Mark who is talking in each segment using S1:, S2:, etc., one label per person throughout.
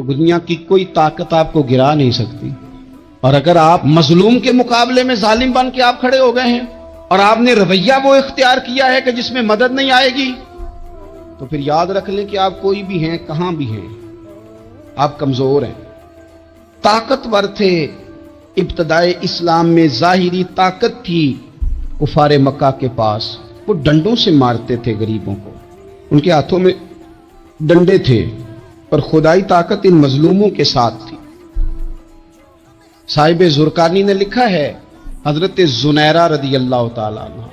S1: تو دنیا کی کوئی طاقت آپ کو گرا نہیں سکتی. اور اگر آپ مظلوم کے مقابلے میں ظالم بن کے آپ کھڑے ہو گئے ہیں اور آپ نے رویہ وہ اختیار کیا ہے کہ جس میں مدد نہیں آئے گی، تو پھر یاد رکھ لیں کہ آپ کوئی بھی ہیں، کہاں بھی ہیں، آپ کمزور ہیں. طاقتور تھے ابتدائے اسلام میں، ظاہری طاقت تھی کفار مکہ کے پاس، وہ ڈنڈوں سے مارتے تھے غریبوں کو، ان کے ہاتھوں میں ڈنڈے تھے، پر خدائی طاقت ان مظلوموں کے ساتھ تھی. صاحب زرقانی نے لکھا ہے حضرت زنیرہ رضی اللہ تعالیٰ عنہ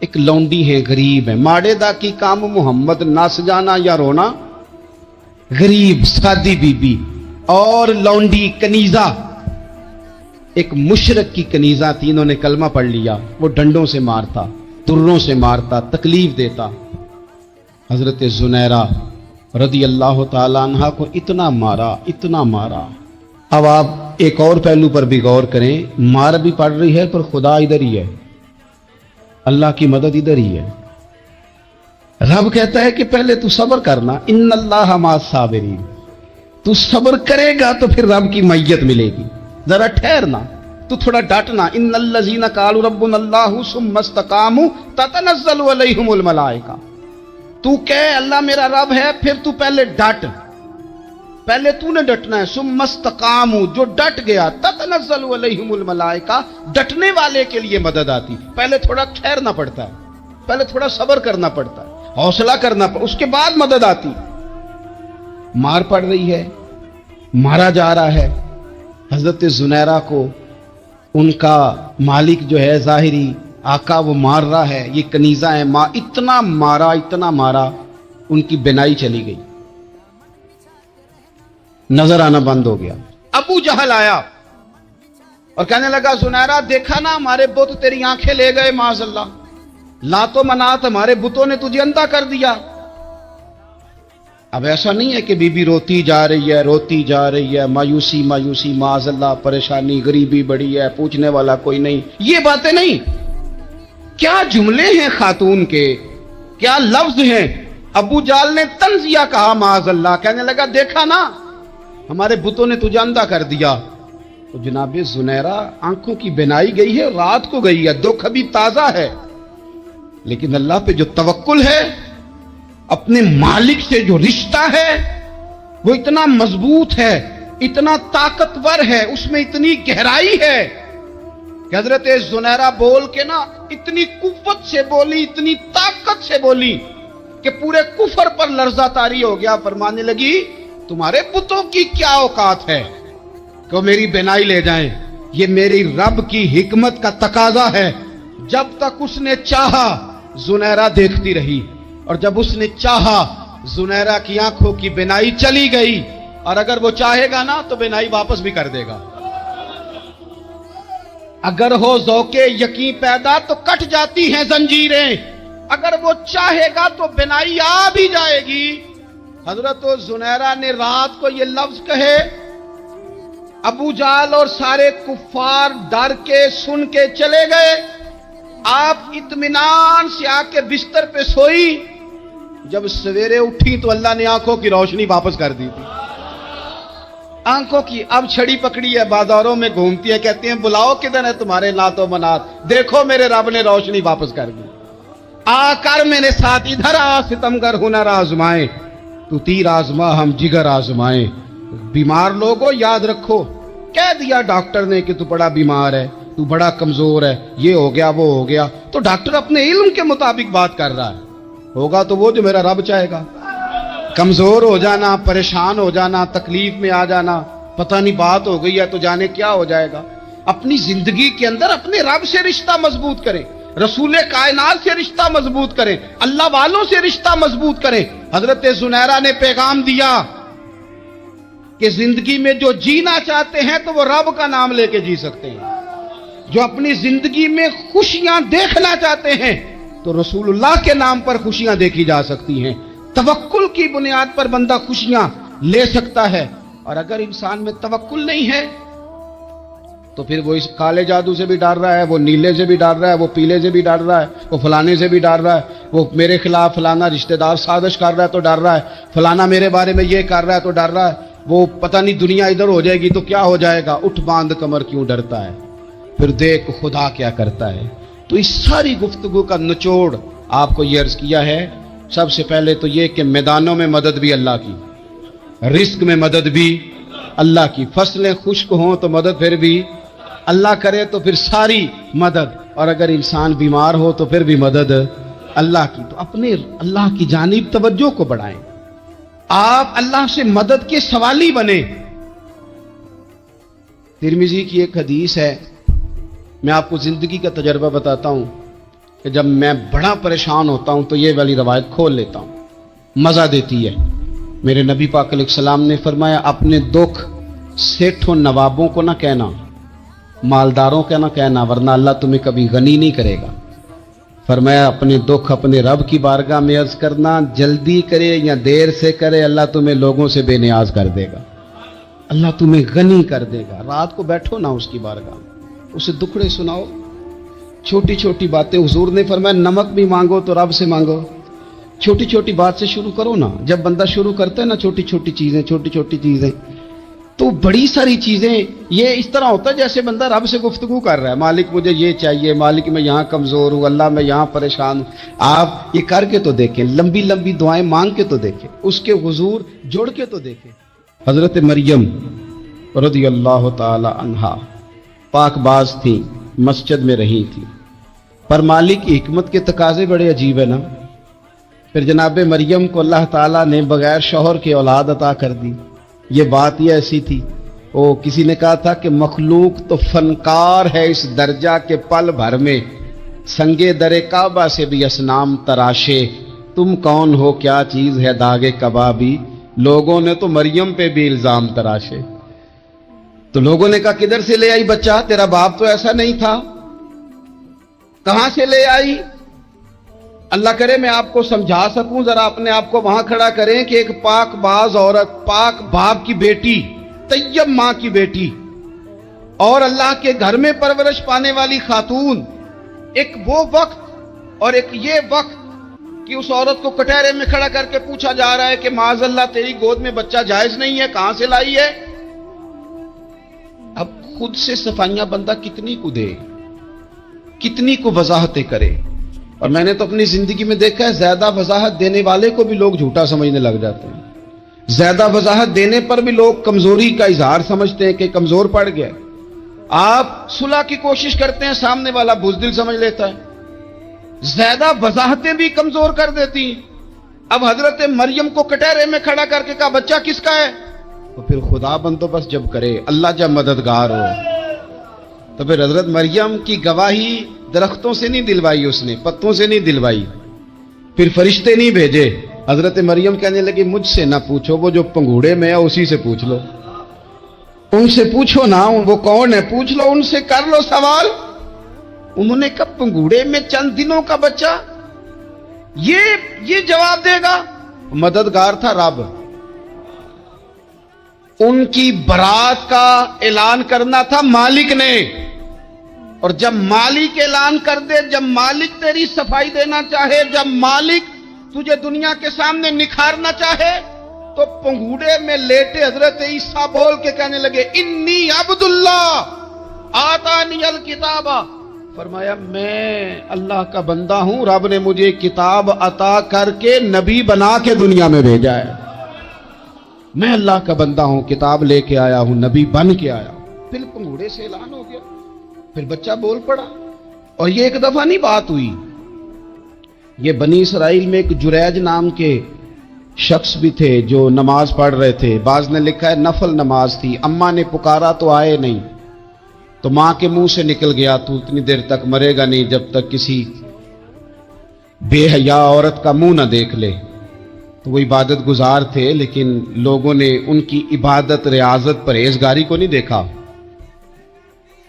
S1: ایک لونڈی ہیں، غریب ہیں، ماڑے دا کی کام محمد نس جانا یا رونا، غریب سادی بی بی اور لونڈی کنیزہ، ایک مشرک کی کنیزہ تھی، انہوں نے کلمہ پڑھ لیا، وہ ڈنڈوں سے مارتا، تروں سے مارتا، تکلیف دیتا. حضرت زنیرہ رضی اللہ تعالیٰ عنہ کو اتنا مارا، اتنا مارا. اب آپ ایک اور پہلو پر بھی غور کریں، مار بھی پڑ رہی ہے پر خدا ادھر ہی ہے، اللہ کی مدد ادھر ہی ہے. رب کہتا ہے کہ پہلے تو صبر کرنا، ان اللہ مع الصابرین، تو صبر کرے گا تو پھر رب کی معیت ملے گی. ذرا ٹھہرنا، تو تھوڑا ڈٹنا. ان الذین قالوا ربنا اللہ ثم استقاموا تتنزل علیہم الملائکہ، تو کہے اللہ میرا رب ہے، پھر تو پہلے ڈٹ، پہلے تو نے ڈٹنا ہے. ثم استقاموا، جو ڈٹ گیا، تتنزل علیہم الملائکہ، ڈٹنے والے کے لیے مدد آتی. پہلے تھوڑا ٹھہرنا پڑتا ہے، پہلے تھوڑا صبر کرنا پڑتا ہے، حوصلہ کرنا پڑتا، اس کے بعد مدد آتی. مار پڑ رہی ہے، مارا جا رہا ہے. حضرت زنیرہ کو ان کا مالک جو ہے ظاہری آقا وہ مار رہا ہے، یہ کنیزہ ہے، اتنا مارا، اتنا مارا، ان کی بینائی چلی گئی، نظر آنا بند ہو گیا. ابو جہل آیا اور کہنے لگا زنیرہ دیکھا نا ہمارے بت تیری آنکھیں لے گئے، معاذ اللہ، لات و منات ہمارے بتوں نے تجھے اندھا کر دیا. اب ایسا نہیں ہے کہ بی بی روتی جا رہی ہے، روتی جا رہی ہے، مایوسی مایوسی، معاذ اللہ، پریشانی، غریبی بڑی ہے، پوچھنے والا کوئی نہیں، یہ باتیں نہیں. کیا جملے ہیں خاتون کے، کیا لفظ ہیں. ابو جال نے تنزیہ کہا، معاذ اللہ، کہنے لگا دیکھا نا ہمارے بتوں نے تجھے اندھا کر دیا. تو جناب زنیرہ آنکھوں کی بینائی گئی ہے، رات کو گئی ہے، دکھ ابھی تازہ ہے، لیکن اللہ پہ جو توکل ہے، اپنے مالک سے جو رشتہ ہے وہ اتنا مضبوط ہے، اتنا طاقتور ہے، اس میں اتنی گہرائی ہے کہ حضرت زنیرہ بول کے نا اتنی قوت سے بولی، اتنی طاقت سے بولی کہ پورے کفر پر لرزہ طاری ہو گیا. فرمانے لگی تمہارے بتوں کی کیا اوقات ہے کہ وہ میری بینائی لے جائیں، یہ میری رب کی حکمت کا تقاضا ہے. جب تک اس نے چاہا زنیرہ دیکھتی رہی، اور جب اس نے چاہا زنیرہ کی آنکھوں کی بینائی چلی گئی، اور اگر وہ چاہے گا نا تو بینائی واپس بھی کر دے گا. اگر ہو ذوق یقین پیدا تو کٹ جاتی ہیں زنجیریں، اگر وہ چاہے گا تو بینائی آ بھی جائے گی. حضرت زنیرہ نے رات کو یہ لفظ کہے، ابو جال اور سارے کفار ڈر کے سن کے چلے گئے. آپ اطمینان سے آ کے بستر پہ سوئی. جب سویرے اٹھی تو اللہ نے آنکھوں کی روشنی واپس کر دی تھی. آنکھوں کی اب چھڑی پکڑی ہے، بازاروں میں گھومتی ہے، کہتے ہیں بلاؤ کدھر ہے تمہارے لات و منات، دیکھو میرے رب نے روشنی واپس کر دی. آ کر میرے ساتھ ادھر آ، ستمگر ہنر آزمائیں، تو تیر آزما ہم جگر آزمائیں. بیمار لوگوں یاد رکھو، کہہ دیا ڈاکٹر نے کہ تو بڑا بیمار ہے، تو بڑا کمزور ہے، یہ ہو گیا وہ ہو گیا، تو ڈاکٹر اپنے علم کے مطابق بات کر رہا ہے، ہوگا تو وہ جو میرا رب چاہے گا. کمزور ہو جانا، پریشان ہو جانا، تکلیف میں آ جانا، پتہ نہیں بات ہو گئی ہے تو جانے کیا ہو جائے گا. اپنی زندگی کے اندر اپنے رب سے رشتہ مضبوط کریں، رسول کائنات سے رشتہ مضبوط کریں، اللہ والوں سے رشتہ مضبوط کریں. حضرت زنیرہ نے پیغام دیا کہ زندگی میں جو جینا چاہتے ہیں تو وہ رب کا نام لے کے جی سکتے ہیں، جو اپنی زندگی میں خوشیاں دیکھنا چاہتے ہیں تو رسول اللہ کے نام پر خوشیاں دیکھی جا سکتی ہیں. توکل کی بنیاد پر بندہ خوشیاں لے سکتا ہے. اور اگر انسان میں توکل نہیں ہے تو پھر وہ اس کالے جادو سے بھی ڈر رہا ہے، وہ نیلے سے بھی ڈر رہا ہے، وہ پیلے سے بھی ڈر رہا ہے، وہ فلانے سے بھی ڈر رہا ہے، وہ میرے خلاف فلانا رشتہ دار سازش کر رہا ہے تو ڈر رہا ہے، فلانا میرے بارے میں یہ کر رہا ہے تو ڈر رہا ہے. وہ پتہ نہیں دنیا ادھر ہو جائے گی تو کیا ہو جائے گا، اٹھ باندھ کمر کیوں ڈرتا ہے، پھر دیکھ خدا کیا کرتا ہے۔ تو اس ساری گفتگو کا نچوڑ آپ کو یہ عرض کیا ہے، سب سے پہلے تو یہ کہ میدانوں میں مدد بھی اللہ کی، رزق میں مدد بھی اللہ کی، فصلیں خشک ہوں تو مدد پھر بھی اللہ کرے، تو پھر ساری مدد، اور اگر انسان بیمار ہو تو پھر بھی مدد اللہ کی۔ تو اپنے اللہ کی جانب توجہ کو بڑھائیں، آپ اللہ سے مدد کے سوالی بنیں۔ ترمذی کی ایک حدیث ہے، میں آپ کو زندگی کا تجربہ بتاتا ہوں کہ جب میں بڑا پریشان ہوتا ہوں تو یہ والی روایت کھول لیتا ہوں، مزہ دیتی ہے۔ میرے نبی پاک علیہ السلام نے فرمایا، اپنے دکھ سیٹھوں نوابوں کو نہ کہنا، مالداروں کا نہ کہنا، ورنہ اللہ تمہیں کبھی غنی نہیں کرے گا۔ فرمایا اپنے دکھ اپنے رب کی بارگاہ میں عرض کرنا، جلدی کرے یا دیر سے کرے اللہ تمہیں لوگوں سے بے نیاز کر دے گا، اللہ تمہیں غنی کر دے گا۔ رات کو بیٹھو نا اس کی بارگاہ میں، اسے دکھڑے سناؤ، چھوٹی چھوٹی باتیں۔ حضور نے فرمایا نمک بھی مانگو تو رب سے مانگو، چھوٹی چھوٹی بات سے شروع کرو نا۔ جب بندہ شروع کرتا ہے نا چھوٹی چھوٹی چیزیں تو بڑی ساری چیزیں، یہ اس طرح ہوتا ہے جیسے بندہ رب سے گفتگو کر رہا ہے، مالک مجھے یہ چاہیے، مالک میں یہاں کمزور ہوں، اللہ میں یہاں پریشان ہوں۔ آپ یہ کر کے تو دیکھیں، لمبی لمبی دعائیں مانگ کے تو دیکھیں، اس کے حضور جوڑ کے تو دیکھیں۔ حضرت مریم رضی اللہ تعالی عنہا پاک باز تھیں، مسجد میں رہی تھیں، پر مالک کی حکمت کے تقاضے بڑے عجیب ہے نا۔ پھر جناب مریم کو اللہ تعالیٰ نے بغیر شوہر کے اولاد عطا کر دی۔ یہ بات یہ ایسی تھی، کسی نے کہا تھا کہ مخلوق تو فنکار ہے اس درجہ کے پل بھر میں سنگے در کعبہ سے بھی اصنام تراشے، تم کون ہو کیا چیز ہے داغے کبابی، لوگوں نے تو مریم پہ بھی الزام تراشے۔ تو لوگوں نے کہا کدھر سے لے آئی بچہ، تیرا باپ تو ایسا نہیں تھا، کہاں سے لے آئی؟ اللہ کرے میں آپ کو سمجھا سکوں، ذرا اپنے آپ کو وہاں کھڑا کریں کہ ایک پاک باز عورت، پاک باپ کی بیٹی، طیب ماں کی بیٹی، اور اللہ کے گھر میں پرورش پانے والی خاتون، ایک وہ وقت اور ایک یہ وقت کہ اس عورت کو کٹہرے میں کھڑا کر کے پوچھا جا رہا ہے کہ معاذ اللہ تیری گود میں بچہ جائز نہیں ہے، کہاں سے لائی ہے؟ اب خود سے صفائیاں بندہ کتنی کو دے، کتنی کو وضاحتیں کرے۔ اور میں نے تو اپنی زندگی میں دیکھا ہے، زیادہ وضاحت دینے والے کو بھی لوگ جھوٹا سمجھنے لگ جاتے ہیں، زیادہ وضاحت دینے پر بھی لوگ کمزوری کا اظہار سمجھتے ہیں کہ کمزور پڑ گیا۔ آپ صلح کی کوشش کرتے ہیں، سامنے والا بزدل سمجھ لیتا ہے، زیادہ وضاحتیں بھی کمزور کر دیتی ہیں۔ اب حضرت مریم کو کٹہرے میں کھڑا کر کے کہا بچہ کس کا ہے؟ تو پھر خدا بندوبست جب کرے، اللہ جب مددگار ہو، تو پھر حضرت مریم کی گواہی درختوں سے نہیں دلوائی، اس نے پتوں سے نہیں دلوائی، پھر فرشتے نہیں بھیجے۔ حضرت مریم کہنے لگی مجھ سے نہ پوچھو، وہ جو پنگوڑے میں ہے اسی سے پوچھ لو، ان سے پوچھو نا، وہ کون ہے پوچھ لو، ان سے کر لو سوال۔ انہوں نے کہا پنگوڑے میں چند دنوں کا بچہ، یہ جواب دے گا؟ مددگار تھا رب، ان کی برات کا اعلان کرنا تھا مالک نے، اور جب مالک اعلان کر دے، جب مالک تیری صفائی دینا چاہے، جب مالک تجھے دنیا کے سامنے نکھارنا چاہے، تو پنگوڑے میں لیٹے حضرت عیسیٰ بول کے کہنے لگے انی عبداللہ آتانی الکتاب، فرمایا میں اللہ کا بندہ ہوں، رب نے مجھے کتاب عطا کر کے نبی بنا کے دنیا میں بھیجا ہے، میں اللہ کا بندہ ہوں، کتاب لے کے آیا ہوں، نبی بن کے آیا ہوں۔ پھر پنگوڑے سے اعلان ہو گیا، پھر بچہ بول پڑا۔ اور یہ ایک دفعہ نہیں بات ہوئی، یہ بنی اسرائیل میں ایک جریج نام کے شخص بھی تھے جو نماز پڑھ رہے تھے، بعض نے لکھا ہے نفل نماز تھی، اماں نے پکارا تو آئے نہیں، تو ماں کے منہ سے نکل گیا تو اتنی دیر تک مرے گا نہیں جب تک کسی بے حیا عورت کا منہ نہ دیکھ لے۔ تو وہ عبادت گزار تھے، لیکن لوگوں نے ان کی عبادت، ریاضت، پرہیزگاری کو نہیں دیکھا،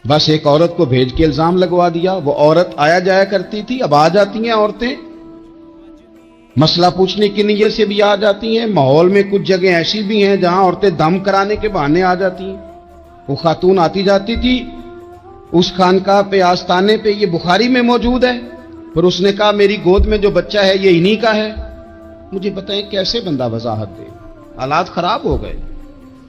S1: بس ایک عورت کو بھیج کے الزام لگوا دیا۔ وہ عورت آیا جایا کرتی تھی، اب آ جاتی ہیں عورتیں، مسئلہ پوچھنے کی نیت سے بھی آ جاتی ہیں۔ ماحول میں کچھ جگہ ایسی بھی ہیں جہاں عورتیں دم کرانے کے بہانے آ جاتی ہیں۔ وہ خاتون آتی جاتی تھی اس خانقاہ پہ، آستانے پہ، یہ بخاری میں موجود ہے۔ پھر اس نے کہا میری گود میں جو بچہ ہے یہ انہی کا ہے، مجھے بتائیں کیسے بندہ وضاحت دے؟ حالات خراب ہو گئے۔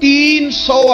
S1: 300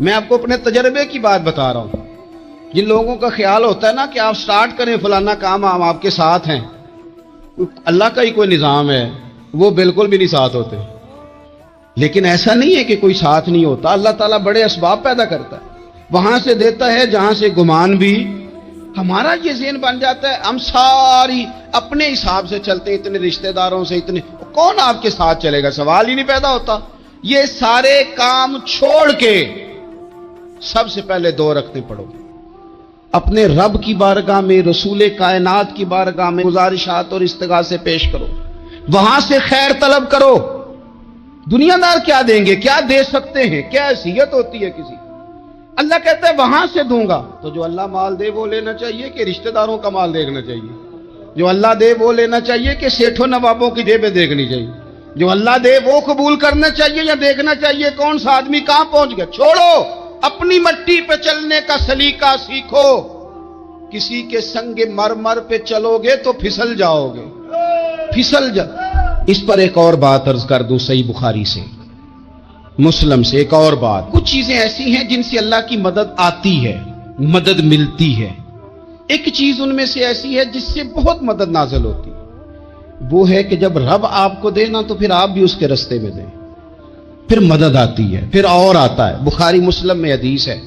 S1: میں آپ کو اپنے تجربے کی بات بتا رہا ہوں. جن لوگوں کا خیال ہوتا ہے نا کہ آپ سٹارٹ کریں فلانا کام، ہم آپ کے ساتھ ہیں، اللہ کا ہی کوئی نظام ہے، وہ بالکل بھی نہیں ساتھ ہوتے. لیکن ایسا نہیں ہے کہ کوئی ساتھ نہیں ہوتا. اللہ تعالیٰ بڑے اسباب پیدا کرتا ہے، وہاں سے دیتا ہے جہاں سے گمان بھی. ہمارا یہ ذہن بن جاتا ہے ہم ساری اپنے حساب سے چلتے ہیں، اتنے رشتہ داروں سے، اتنے کون آپ کے ساتھ چلے گا، سوال ہی نہیں پیدا ہوتا. یہ سارے کام چھوڑ کے سب سے پہلے دو رکھتے پڑھو، اپنے رب کی بارگاہ میں، رسول کائنات کی بارگاہ میں گزارشات اور استغاثے پیش کرو، وہاں سے خیر طلب کرو. دنیا دار کیا دیں گے، کیا دے سکتے ہیں، کیا حیثیت ہوتی ہے کسی. اللہ کہتا ہے وہاں سے دوں گا. تو جو اللہ مال دے وہ لینا چاہیے کہ رشتہ داروں کا مال دیکھنا چاہیے؟ جو اللہ دے وہ لینا چاہیے کہ سیٹھوں نوابوں کی جیبیں دیکھنی چاہیے؟ جو اللہ دے وہ قبول کرنا چاہیے یا دیکھنا چاہیے کون سا آدمی کہاں پہنچ گیا؟ چھوڑو، اپنی مٹی پہ چلنے کا سلیقہ سیکھو. کسی کے سنگ مرمر پہ چلو گے تو پھسل جاؤ گے، پھسل جا. اس پر ایک اور بات عرض کر دوں، صحیح بخاری سے، مسلم سے ایک اور بات. کچھ چیزیں ایسی ہیں جن سے اللہ کی مدد آتی ہے، مدد ملتی ہے. ایک چیز ان میں سے ایسی ہے جس سے بہت مدد نازل ہوتی ہے، وہ ہے کہ جب رب آپ کو دے نا تو پھر آپ بھی اس کے رستے میں دیں، پھر مدد آتی ہے، پھر اور آتا ہے. بخاری مسلم میں حدیث ہے،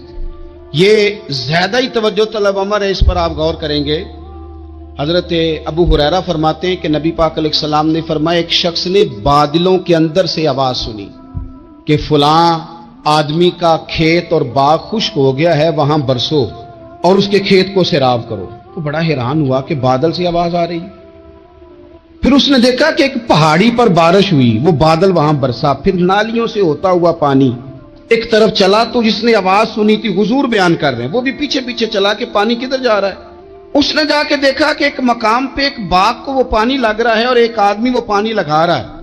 S1: یہ زیادہ ہی توجہ طلب امر ہے، اس پر آپ غور کریں گے. حضرت ابو ہریرہ فرماتے ہیں کہ نبی پاک علیہ السلام نے فرمایا ایک شخص نے بادلوں کے اندر سے آواز سنی کہ فلاں آدمی کا کھیت اور باغ خشک ہو گیا ہے، وہاں برسو اور اس کے کھیت کو سیراب کرو. تو بڑا حیران ہوا کہ بادل سے آواز آ رہی. پھر اس نے دیکھا کہ ایک پہاڑی پر بارش ہوئی، وہ بادل وہاں برسا، پھر نالیوں سے ہوتا ہوا پانی ایک طرف چلا. تو جس نے آواز سنی تھی، حضور بیان کر رہے ہیں، وہ بھی پیچھے پیچھے چلا کہ پانی کدھر جا رہا ہے. اس نے جا کے دیکھا کہ ایک مقام پہ ایک باغ کو وہ پانی لگ رہا ہے اور ایک آدمی وہ پانی لگا رہا ہے.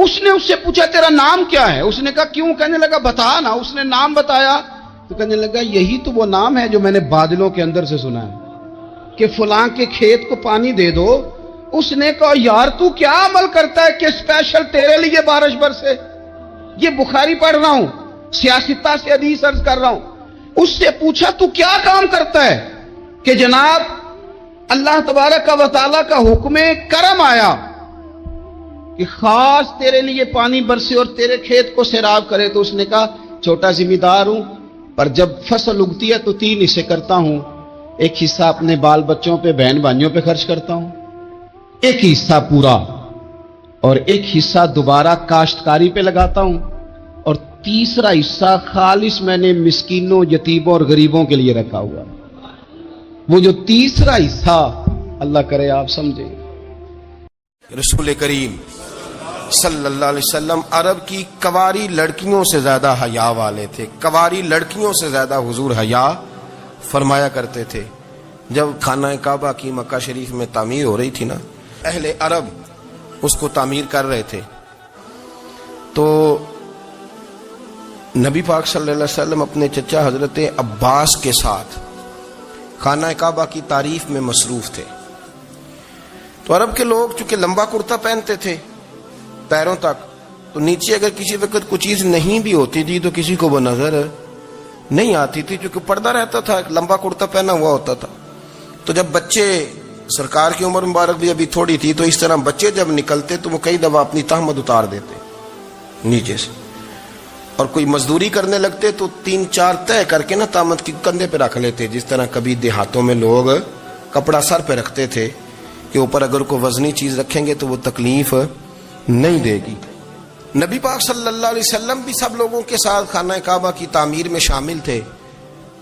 S1: اس نے اس سے پوچھا تیرا نام کیا ہے؟ اس نے کہا کیوں؟ کہنے لگا بتا نا. اس نے نام بتایا تو کہنے لگا یہی تو وہ نام ہے جو میں نے بادلوں کے اندر سے سنا ہے کہ فلاں کے کھیت کو پانی دے دو. اس نے کہا یار تو کیا عمل کرتا ہے کہ اسپیشل تیرے لیے بارش برسے؟ یہ بخاری پڑھ رہا ہوں، سیاستہ سے حدیث عرض کر رہا ہوں. اس سے پوچھا تو کیا کام کرتا ہے کہ جناب اللہ تبارک و تعالیٰ کا حکم کرم آیا کہ خاص تیرے لیے پانی برسے اور تیرے کھیت کو سیراب کرے. تو اس نے کہا چھوٹا ذمہ دار ہوں، پر جب فصل اگتی ہے تو 3 حصے کرتا ہوں. ایک حصہ اپنے بال بچوں پہ، بہن بھائیوں پہ خرچ کرتا ہوں، ایک حصہ پورا، اور ایک حصہ دوبارہ کاشتکاری پہ لگاتا ہوں، اور تیسرا حصہ خالص میں نے مسکینوں، یتیموں اور غریبوں کے لیے رکھا ہوا. وہ جو تیسرا حصہ اللہ کرے آپ سمجھیں.
S2: رسول کریم صلی اللہ علیہ وسلم عرب کی کواری لڑکیوں سے زیادہ حیا والے تھے. کواری لڑکیوں سے زیادہ حضور حیا فرمایا کرتے تھے. جب خانہ کعبہ کی مکہ شریف میں تعمیر ہو رہی تھی نا، اہل عرب اس کو تعمیر کر رہے تھے، تو نبی پاک صلی اللہ علیہ وسلم اپنے چچا حضرت عباس کے ساتھ خانہ کعبہ کی تعریف میں مصروف تھے. تو عرب کے لوگ چونکہ لمبا کرتا پہنتے تھے پیروں تک، تو نیچے اگر کسی وقت کوئی چیز نہیں بھی ہوتی تھی تو کسی کو وہ نظر نہیں آتی تھی، چونکہ پردہ رہتا تھا، لمبا کرتا پہنا ہوا ہوتا تھا. تو جب بچے، سرکار کی عمر مبارک بھی ابھی تھوڑی تھی، تو اس طرح بچے جب نکلتے تو وہ کئی دفعہ اپنی تہمت اتار دیتے نیچے سے، اور کوئی مزدوری کرنے لگتے تو 3-4 طے کر کے نا تہمت کی کندھے پہ رکھ لیتے. جس طرح کبھی دیہاتوں میں لوگ کپڑا سر پہ رکھتے تھے کہ اوپر اگر کوئی وزنی چیز رکھیں گے تو وہ تکلیف نہیں دے گی. نبی پاک صلی اللہ علیہ وسلم بھی سب لوگوں کے ساتھ خانہ کعبہ کی تعمیر میں شامل تھے.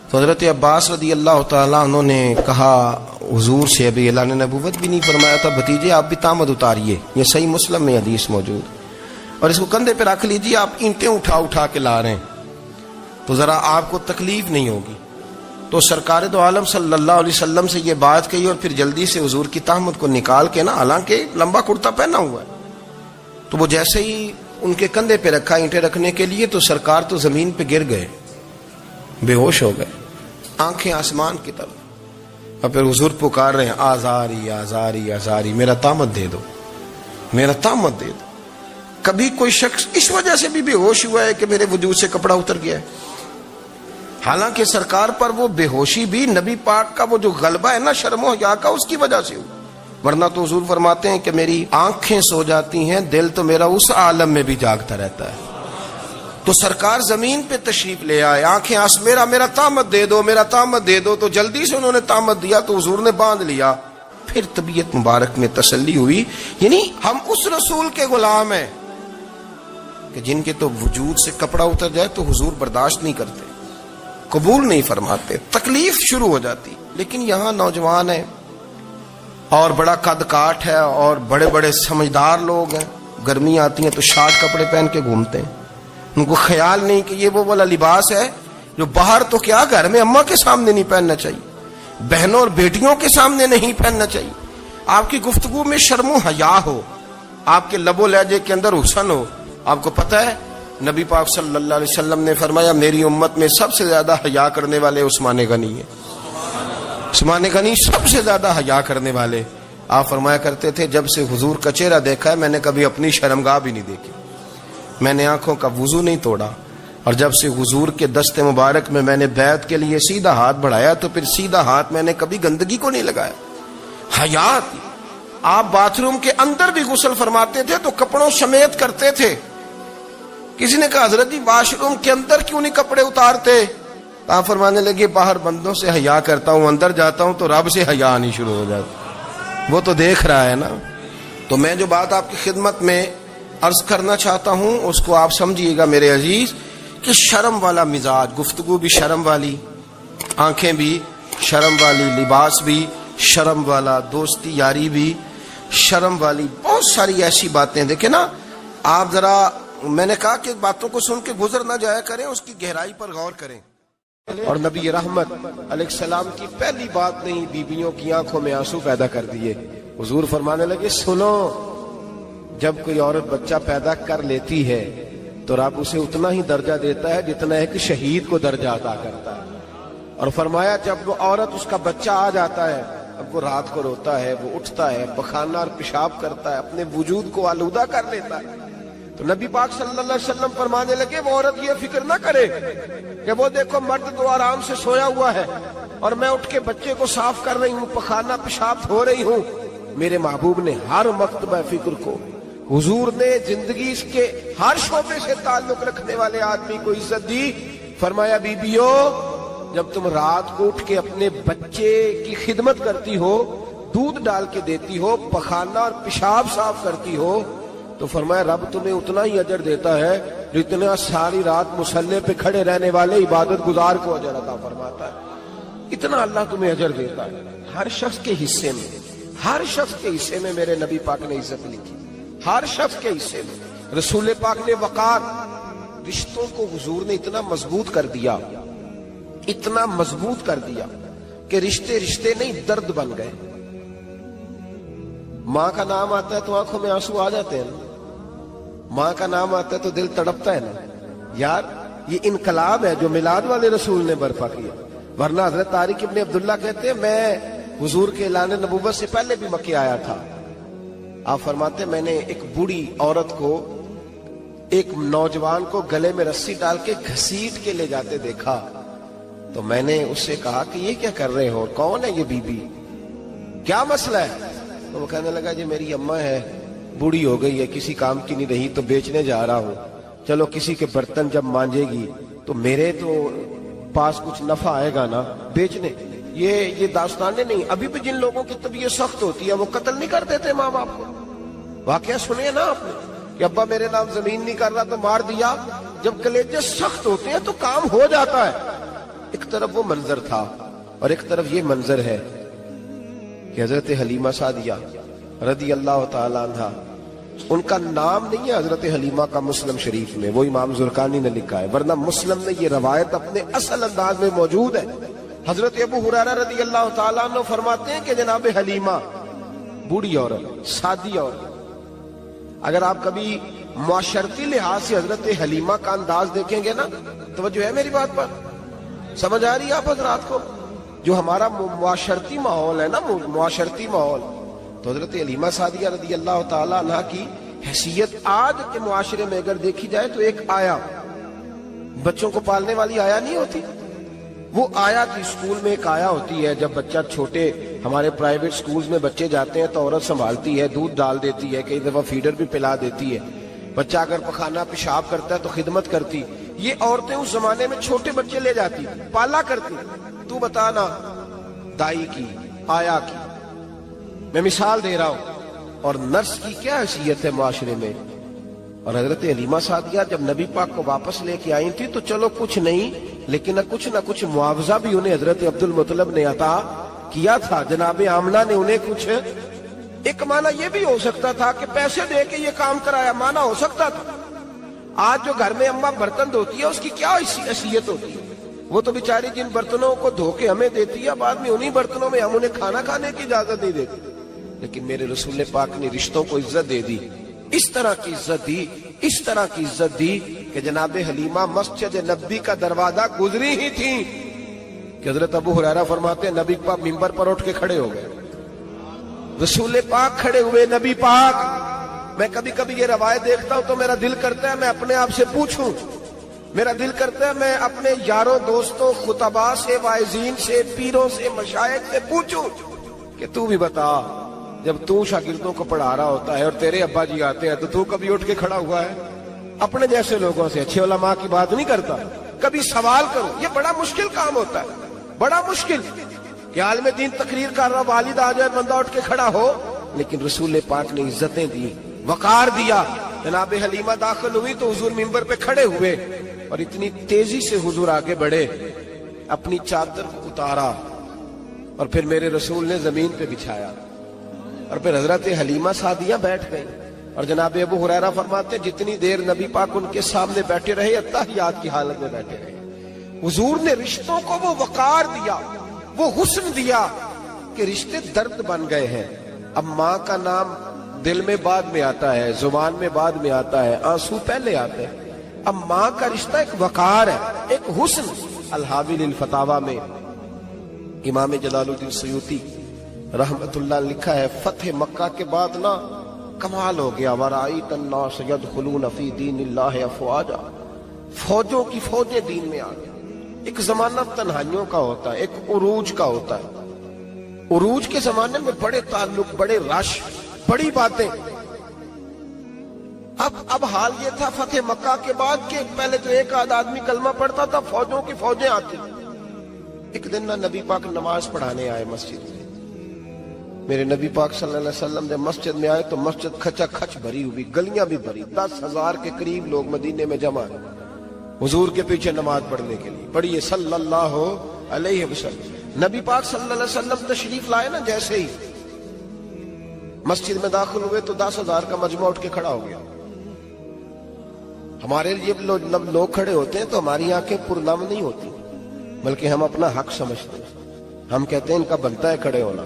S2: تو حضرت عباس رضی اللہ تعالیٰ عنہ نے کہا حضور سے، ابھی اعلان نبوت بھی نہیں فرمایا تھا، بھتیجے آپ بھی تہمت اتاریے. یہ صحیح مسلم میں حدیث موجود، اور اس کو کندھے پہ رکھ لیجیے، آپ اینٹیں اٹھا اٹھا کے لا رہے ہیں تو ذرا آپ کو تکلیف نہیں ہوگی. تو سرکار دو عالم صلی اللہ علیہ وسلم سے یہ بات کہی، اور پھر جلدی سے حضور کی تہمت کو نکال کے نا، حالانکہ لمبا کرتا پہنا ہوا ہے، تو وہ جیسے ہی ان کے کندھے پہ رکھا اینٹیں رکھنے کے لیے، تو سرکار تو زمین پہ گر گئے، بے ہوش ہو گئے، آنکھیں آسمان کی طرف. اور پھر حضور پکار رہے ہیں آزاری آزاری آزاری، میرا تہمت دے دو، میرا تہمت دے دو. کبھی کوئی شخص اس وجہ سے بھی بے ہوش ہوا ہے کہ میرے وجود سے کپڑا اتر گیا ہے؟ حالانکہ سرکار پر وہ بے ہوشی بھی نبی پاک کا وہ جو غلبہ ہے نا شرم و حیا کا، اس کی وجہ سے ہوئی، ورنہ تو حضور فرماتے ہیں کہ میری آنکھیں سو جاتی ہیں، دل تو میرا اس عالم میں بھی جاگتا رہتا ہے۔ تو سرکار زمین پہ تشریف لے آئے، آنکھیں میرا طامت دے دو، میرا طامت دے دو، تو جلدی سے انہوں نے طامت دیا تو حضور نے باندھ لیا، پھر طبیعت مبارک میں تسلی ہوئی۔ یعنی ہم اس رسول کے غلام ہیں کہ جن کے تو وجود سے کپڑا اتر جائے تو حضور برداشت نہیں کرتے، قبول نہیں فرماتے، تکلیف شروع ہو جاتی۔ لیکن یہاں نوجوان ہیں اور بڑا قد کاٹ ہے اور بڑے بڑے سمجھدار لوگ ہیں، گرمی آتی ہیں تو شارٹ کپڑے پہن کے گھومتے ہیں، ان کو خیال نہیں کہ یہ وہ والا لباس ہے جو باہر تو کیا گھر میں اماں کے سامنے نہیں پہننا چاہیے، بہنوں اور بیٹیوں کے سامنے نہیں پہننا چاہیے۔ آپ کی گفتگو میں شرم و حیا ہو، آپ کے لب و لہجے کے اندر حسن ہو۔ آپ کو پتہ ہے نبی پاک صلی اللہ علیہ وسلم نے فرمایا میری امت میں سب سے زیادہ حیا کرنے والے عثمان غنی ہیں، عثمان غنی سب سے زیادہ حیا کرنے والے۔ آپ فرمایا کرتے تھے جب سے حضور کا چہرہ دیکھا ہے میں نے کبھی اپنی شرمگاہ بھی نہیں دیکھی، میں نے آنکھوں کا وضو نہیں توڑا، اور جب سے حضور کے دست مبارک میں میں نے بیعت کے لیے سیدھا ہاتھ بڑھایا تو پھر سیدھا ہاتھ میں نے کبھی گندگی کو نہیں لگایا۔ حیا تھی۔ آپ باتھ روم کے اندر بھی غسل فرماتے تھے تو کپڑوں سمیت کرتے تھے۔ کسی نے کہا حضرت جی واش روم کے اندر کیوں نہیں کپڑے اتارتے؟ آپ فرمانے لگے باہر بندوں سے حیا کرتا ہوں، اندر جاتا ہوں تو رب سے حیا آنی شروع ہو جاتی، وہ تو دیکھ رہا ہے نا۔ تو میں جو بات آپ کی خدمت میں عرض کرنا چاہتا ہوں اس کو آپ سمجھیے گا میرے عزیز، کہ شرم والا مزاج، گفتگو بھی شرم والی، آنکھیں بھی شرم والی، لباس بھی شرم والا، دوستی یاری بھی شرم والی، بہت ساری ایسی باتیں۔ دیکھیں نا آپ ذرا، میں نے کہا کہ باتوں کو سن کے گزر نہ جایا کریں، اس کی گہرائی پر غور کریں۔ اور نبی رحمت علیہ السلام کی پہلی بات نہیں بیویوں کی آنکھوں میں آنسو پیدا کر دیے۔ حضور فرمانے لگے سنو، جب کوئی عورت بچہ پیدا کر لیتی ہے تو رب اسے اتنا ہی درجہ دیتا ہے جتنا ایک شہید کو درجہ عطا کرتا ہے۔ اور فرمایا جب وہ عورت اس کا بچہ آ جاتا ہے، اب وہ رات کو روتا ہے، وہ اٹھتا ہے، پخانا اور پیشاب کرتا ہے، اپنے وجود کو آلودہ کر لیتا ہے، تو نبی پاک صلی اللہ علیہ وسلم فرمانے لگے وہ عورت یہ فکر نہ کرے کہ وہ دیکھو مرد تو آرام سے سویا ہوا ہے اور میں اٹھ کے بچے کو صاف کر رہی ہوں، پخانا پیشاب دھو رہی ہوں۔ میرے محبوب نے ہر مرتبہ فکر کو، حضور نے زندگی اس کے ہر شعبے سے تعلق رکھنے والے آدمی کو عزت دی۔ فرمایا بیبیو جب تم رات کو اٹھ کے اپنے بچے کی خدمت کرتی ہو، دودھ ڈال کے دیتی ہو، پخانا اور پیشاب صاف کرتی ہو، تو فرمایا رب تمہیں اتنا ہی اجر دیتا ہے جتنا ساری رات مصلی پہ کھڑے رہنے والے عبادت گزار کو اجر عطا فرماتا ہے۔ اتنا اللہ تمہیں اجر دیتا ہے۔ ہر شخص کے حصے میں، ہر شخص کے حصے میں میرے نبی پاک نے عزت لکھی، ہر شخص کے حصے میں۔ رسول پاک نے وقار، رشتوں کو حضور نے اتنا مضبوط کر دیا، اتنا مضبوط کر دیا کہ رشتے رشتے نہیں درد بن گئے۔ ماں کا نام آتا ہے تو آنکھوں میں آنسو آ جاتے ہیں، ماں کا نام آتا ہے تو دل تڑپتا ہے نا یار۔ یہ انقلاب ہے جو میلاد والے رسول نے برپا کیا، ورنہ حضرت طارق ابن عبداللہ کہتے ہیں میں حضور کے اعلان نبوت سے پہلے بھی مکے آیا تھا۔ آپ فرماتے میں نے ایک بوڑھی عورت کو، ایک نوجوان کو گلے میں رسی ڈال کے گھسیٹ کے لے جاتے دیکھا، تو میں نے اس سے کہا کہ یہ کیا کر رہے ہو، کون ہے یہ بی بی، کیا مسئلہ ہے؟ تو وہ کہنے لگا جی میری اماں ہے، بوڑھی ہو گئی ہے، کسی کام کی نہیں رہی تو بیچنے جا رہا ہوں، چلو کسی کے برتن جب مانجے گی تو میرے تو پاس کچھ نفع آئے گا نا بیچنے۔ یہ داستانیں نہیں، ابھی بھی جن لوگوں کی طبیعت سخت ہوتی ہے وہ قتل نہیں کر دیتے ماں باپ کو۔ واقعہ سنے نا آپ نے کہ ابا میرے نام زمین نہیں کر رہا تو مار دیا۔ جب کلیجے سخت ہوتے ہیں تو کام ہو جاتا ہے۔ ایک طرف وہ منظر تھا اور ایک طرف یہ منظر ہے کہ حضرت حلیمہ سعدیہ رضی اللہ تعالی عنہ، ان کا نام نہیں ہے حضرت حلیمہ کا مسلم شریف میں، وہ امام زرقانی نے لکھا ہے، ورنہ مسلم میں یہ روایت اپنے اصل انداز میں موجود ہے۔ حضرت ابو ہریرہ رضی اللہ تعالیٰ عنہ فرماتے ہیں کہ جناب حلیمہ بوڑھی عورت، سادی عورت، اگر آپ کبھی معاشرتی لحاظ سے حضرت حلیمہ کا انداز دیکھیں گے نا، توجہ ہے میری بات پر، سمجھ آ رہی ہے آپ حضرات کو؟ جو ہمارا معاشرتی ماحول ہے نا، معاشرتی ماحول، تو حضرت حلیمہ سعدیہ رضی اللہ تعالیٰ عنہ کی حیثیت آج کے معاشرے میں اگر دیکھی جائے تو ایک آیا، بچوں کو پالنے والی آیا نہیں ہوتی، وہ آیا تھی اسکول میں، ایک آیا ہوتی ہے جب بچہ چھوٹے ہمارے پرائیویٹ سکولز میں بچے جاتے ہیں تو عورت سنبھالتی ہے، دودھ ڈال دیتی ہے، کئی دفعہ فیڈر بھی پلا دیتی ہے، بچہ اگر پخانہ پیشاب کرتا ہے تو خدمت کرتی. یہ عورتیں اس زمانے میں چھوٹے بچے لے جاتی، پالا کرتی. تو بتانا دائی کی، آیا کی، میں مثال دے رہا ہوں. اور نرس کی کیا حیثیت ہے معاشرے میں. اور حضرت حلیمہ سعدیہ جب نبی پاک کو واپس لے کے آئی تھی تو چلو کچھ نہیں، لیکن نہ کچھ معاوضہ بھی انہیں حضرت عبد المطلب نے عطا کیا تھا. جناب آمنہ نے انہیں کچھ، ایک معنی یہ بھی ہو سکتا تھا کہ پیسے دے کے یہ کام کرایا، معنی ہو سکتا تھا. آج جو گھر میں اماں برتن دھوتی ہے اس کی کیا حیثیت ہوتی ہے؟ وہ تو بیچاری جن برتنوں کو دھو کے ہمیں دیتی ہے، بعد میں انہی برتنوں میں ہم انہیں کھانا کھانے کی اجازت نہیں دیتے. لیکن میرے رسول پاک نے رشتوں کو عزت دے دی، اس طرح کی عزت دی، اس طرح کی عزت دی کہ جناب حلیمہ مسجد نبی کا دروازہ گزری ہی تھی کہ حضرت ابو ہریرہ فرماتے ہیں نبی پاک منبر پر اٹھ کے کھڑے ہو گئے. رسول پاک کھڑے ہوئے، نبی پاک. میں کبھی کبھی یہ روایت دیکھتا ہوں تو میرا دل کرتا ہے میں اپنے آپ سے پوچھوں، میرا دل کرتا ہے میں اپنے یاروں دوستوں خطباء سے، واعظین سے، پیروں سے، مشائخ سے پوچھوں کہ تو بھی بتا، جب تو شاگردوں کو پڑھا رہا ہوتا ہے اور تیرے ابا جی آتے ہیں تو کبھی اٹھ کے کھڑا ہوا ہے؟ اپنے جیسے لوگوں سے، اچھے علماء کی بات نہیں کرتا، کبھی سوال کرو. یہ بڑا مشکل کام ہوتا ہے، بڑا مشکل کہ عالم دین تقریر کر رہا، والد آ جائے، بندہ اٹھ کے کھڑا ہو. لیکن رسول پاک نے عزتیں دی، وقار دیا. جناب حلیمہ داخل ہوئی تو حضور منبر پہ کھڑے ہوئے اور اتنی تیزی سے حضور آگے بڑھے، اپنی چادر کو اتارا اور پھر میرے رسول نے زمین پہ بچھایا اور پھر حضرت حلیمہ سعدیہ بیٹھ گئی. اور جناب ابو ہریرہ فرماتے جتنی دیر نبی پاک ان کے سامنے بیٹھے رہے اتحیات کی حالت میں بیٹھے رہے. حضور نے رشتوں کو وہ وقار دیا، وہ حسن دیا کہ رشتے درد بن گئے ہیں. اب ماں کا نام دل میں بعد میں آتا ہے، زبان میں بعد میں آتا ہے، آنسو پہلے آتے ہیں. اب ماں کا رشتہ ایک وقار ہے، ایک حسن. الحاوی للفتاوی میں امام جلال الدین سیوطی رحمت اللہ لکھا ہے فتح مکہ کے بعد نا کمال ہو گیا. وَرَأَيْتَ النَّاسَ يَدْخُلُونَ فِي دِينِ اللَّهِ أَفْوَاجًا، فوجوں کی فوجیں دین میں آ گئی. ایک زمانہ تنہائیوں کا ہوتا ہے، ایک عروج کا ہوتا ہے. عروج کے زمانے میں بڑے تعلق، بڑے رش، بڑی باتیں. اب حال یہ تھا فتح مکہ کے بعد کہ پہلے تو ایک آدھ آدمی کلمہ پڑھتا تھا، فوجوں کی فوجیں آتی. ایک دن نبی پاک نماز پڑھانے آئے مسجد میں. میرے نبی پاک صلی اللہ علیہ وسلم جب مسجد میں آئے تو مسجد کھچا کھچ بھری ہوئی، گلیاں بھی بھری، 10,000 کے قریب لوگ مدینے میں جمع ہیں حضور کے پیچھے نماز پڑھنے کے لیے. پڑھیے صلی اللہ علیہ وسلم. نبی پاک صلی اللہ علیہ وسلم تشریف لائے نا، جیسے ہی مسجد میں داخل ہوئے تو 10,000 کا مجمع اٹھ کے کھڑا ہو گیا. ہمارے لیے لوگ کھڑے ہوتے ہیں تو ہماری آنکھیں پرنم نہیں ہوتی، بلکہ ہم اپنا حق سمجھتے ہیں. ہم کہتے ہیں ان کا بنتا ہے کھڑے ہونا.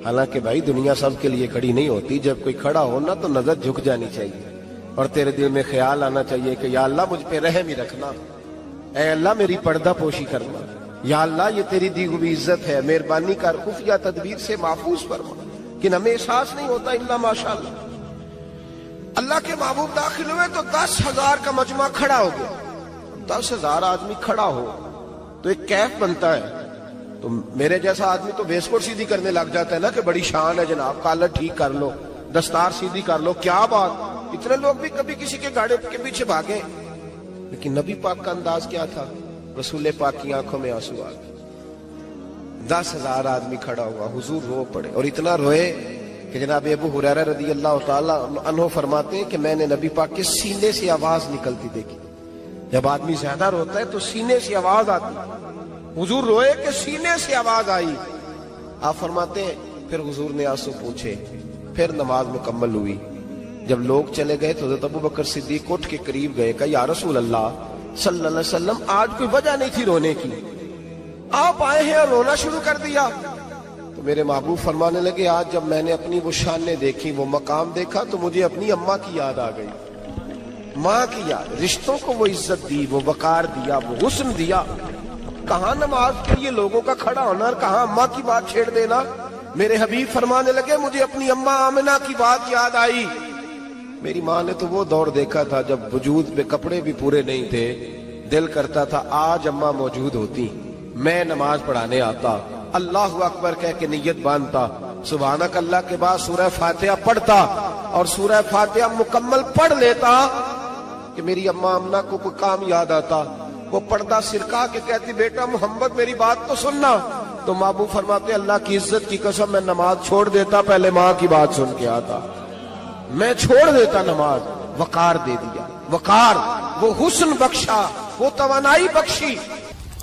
S2: حالانکہ بھائی دنیا سب کے لیے کھڑی نہیں ہوتی. جب کوئی کھڑا ہونا تو نظر جھک جانی چاہیے اور تیرے دل میں خیال آنا چاہیے کہ یا اللہ مجھ پہ رحم ہی رکھنا، اے اللہ میری پردہ پوشی کرنا، یا اللہ یہ تیری دی ہوئی عزت ہے، مہربانی کر خفیہ تدبیر سے محفوظ فرما. کہ ہمیں احساس نہیں ہوتا الا ماشاءاللہ. اللہ کے محبوب داخل ہوئے تو 10,000 کا مجمع کھڑا ہو گیا. 10,000 آدمی کھڑا ہو تو ایک کیف بنتا ہے. تو میرے جیسا آدمی تو ویسکوٹ سیدھی کرنے لگ جاتا ہے نا کہ بڑی شان ہے جناب، کالر ٹھیک کر لو، دستار سیدھی کر لو، کیا بات. اتنے لوگ بھی کبھی کسی کے گاڑی کے پیچھے بھاگے. لیکن نبی پاک کا انداز کیا تھا؟ رسول پاک کی آنکھوں میں آنسو آ گئے. 10,000 آدمی کھڑا ہوا، حضور رو پڑے اور اتنا روئے کہ جناب ابو ہریرہ رضی اللہ تعالی عنہ فرماتے ہیں کہ میں نے نبی پاک کے سینے سے آواز نکلتی دیکھی. جب آدمی زیادہ روتا ہے تو سینے سے آواز آتی. حضور روئے کہ سینے سے آواز آئی. آپ فرماتے ہیں پھر حضور نے آنسو پوچھے، پھر نماز مکمل ہوئی. جب لوگ چلے گئے تو حضرت ابو بکر صدیق اٹھ کے قریب گئے، کہا یا رسول اللہ صلی اللہ علیہ وسلم آج کوئی وجہ نہیں تھی رونے کی، آپ آئے ہیں اور رونا شروع کر دیا. تو میرے محبوب فرمانے لگے آج جب میں نے اپنی وہ شانیں دیکھی، وہ مقام دیکھا تو مجھے اپنی اماں کی یاد آ گئی. ماں کی یاد. رشتوں کو وہ عزت دی، وہ وقار دیا، وہ حسن دیا. کہاں نماز کے لیے لوگوں کا کھڑا ہونا اور کہاں اماں کی بات چھیڑ دینا. میرے حبیب فرمانے لگے مجھے اپنی اماں آمنہ کی بات یاد آئی. میری ماں نے تو وہ دور دیکھا تھا جب وجود پہ کپڑے بھی پورے نہیں تھے، دل کرتا تھا آج اماں موجود ہوتی میں نماز پڑھانے آتا، اللہ اکبر کہہ کے نیت باندھتا، سبحانک اللہ کے بعد سورہ فاتحہ پڑھتا اور سورہ فاتحہ مکمل پڑھ لیتا کہ میری اماں آمنہ کو کوئی کام یاد آتا، وہ پردہ سرکا کے کہتی بیٹا محمد میری بات تو سننا، تو محبوب فرماتے اللہ کی عزت کی قسم میں نماز چھوڑ دیتا، پہلے ماں کی بات سن کے آتا، میں چھوڑ دیتا نماز۔ وقار دے دیا، وقار، وہ حسن بخشا، وہ توانائی بخشی۔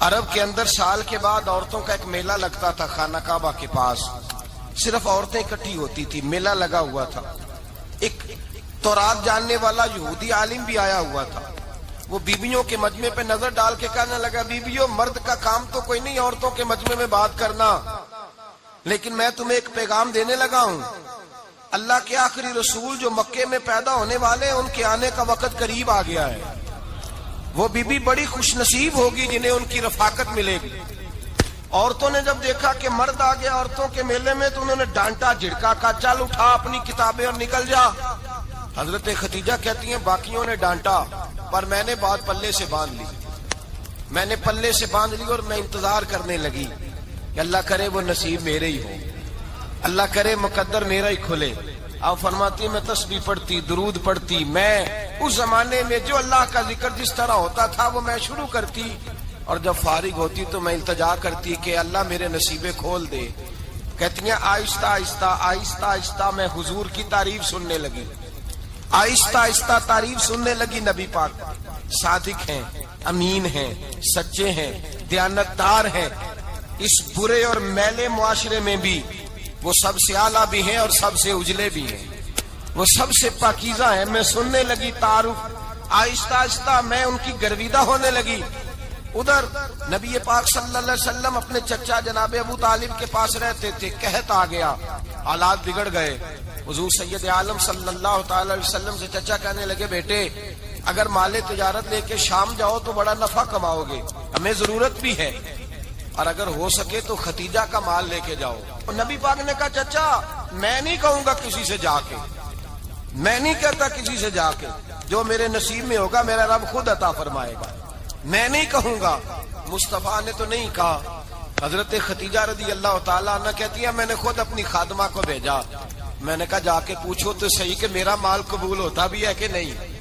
S2: عرب کے اندر سال کے بعد عورتوں کا ایک میلہ لگتا تھا خانہ کعبہ کے پاس، صرف عورتیں اکٹھی ہوتی تھی، میلہ لگا ہوا تھا۔ ایک تورات جاننے والا یہودی عالم بھی آیا ہوا تھا، وہ بیویوں کے مجمع پہ نظر ڈال کے کہنے لگا بیویوں مرد کا کام تو کوئی نہیں عورتوں کے مجمع میں بات کرنا، لیکن میں تمہیں ایک پیغام دینے لگا ہوں، اللہ کے آخری رسول جو مکے میں پیدا ہونے والے ہیں ان کے آنے کا وقت قریب آ گیا ہے، وہ بیوی بڑی خوش نصیب ہوگی جنہیں ان کی رفاقت ملے گی۔ عورتوں نے جب دیکھا کہ مرد آ گیا عورتوں کے میلے میں تو انہوں نے ڈانٹا جھڑکا، کہا چل اٹھا اپنی کتابیں اور نکل جا۔ حضرت خدیجہ کہتی ہیں باقیوں نے ڈانٹا پر میں نے بات پلے سے باندھ لی، میں نے پلے سے باندھ لی اور میں انتظار کرنے لگی کہ اللہ کرے وہ نصیب میرے ہی ہو، اللہ کرے مقدر میرا ہی کھلے۔ آپ فرماتی میں تسبیح پڑھتی، درود پڑھتی، میں اس زمانے میں جو اللہ کا ذکر جس طرح ہوتا تھا وہ میں شروع کرتی، اور جب فارغ ہوتی تو میں التجا کرتی کہ اللہ میرے نصیبے کھول دے۔ کہتی ہیں آہستہ آہستہ آہستہ آہستہ میں حضور کی تعریف سننے لگی، آہستہ آہستہ تعریف سننے لگی۔ نبی پاک صادق ہیں، امین ہیں، سچے ہیں، دیانتدار ہیں، اس برے اور میلے معاشرے میں بھی وہ سب سے اعلیٰ بھی ہیں اور سب سے اجلے بھی ہیں، وہ سب سے پاکیزہ ہیں۔ میں سننے لگی تعارف، آہستہ آہستہ میں ان کی گرویدہ ہونے لگی۔ ادھر نبی پاک صلی اللہ علیہ وسلم اپنے چچا جناب ابو طالب کے پاس رہتے تھے، قحط آ گیا، حالات بگڑ گئے۔ حضور سید عالم صلی اللہ تعالی علیہ وسلم سے چچا کہنے لگے بیٹے اگر مال تجارت لے کے شام جاؤ تو بڑا نفع کماؤ گے، ہمیں ضرورت بھی ہے، اور اگر ہو سکے تو ختیجہ کا مال لے کے جاؤ۔ اور نبی پاک نے کہا چچا میں نہیں کہوں گا کسی سے جا کے، میں نہیں کہتا کسی سے جا کے، جو میرے نصیب میں ہوگا میرا رب خود عطا فرمائے گا، میں نہیں کہوں گا۔ مصطفیٰ نے تو نہیں کہا۔ حضرت ختیجہ رضی اللہ تعالیٰ عنہ کہتی ہے میں نے خود اپنی خادمہ کو بھیجا، میں نے کہا جا کے پوچھو تو صحیح کہ میرا مال قبول ہوتا بھی ہے کہ نہیں،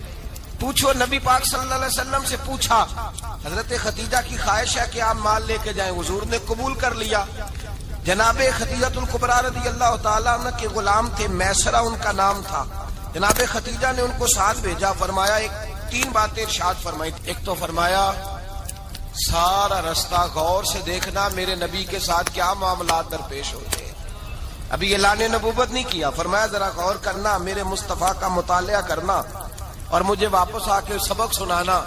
S2: پوچھو۔ نبی پاک صلی اللہ علیہ وسلم سے پوچھا، حضرت ختیجہ کی خواہش ہے کہ آپ مال لے کے جائیں، حضور نے قبول کر لیا۔ جناب ختیجہ الکبریٰ رضی اللہ تعالیٰ عنہ کے غلام تھے، میسرہ ان کا نام تھا، جناب ختیجہ نے ان کو ساتھ بھیجا، فرمایا تین باتیں ارشاد فرمائی۔ ایک تو فرمایا سارا رستہ غور سے دیکھنا میرے نبی کے ساتھ کیا معاملات درپیش ہوتے ہیں، ابھی اعلان نبوت نہیں کیا، فرمایا ذرا غور کرنا، میرے مصطفیٰ کا مطالعہ کرنا اور مجھے واپس آ کے سبق سنانا،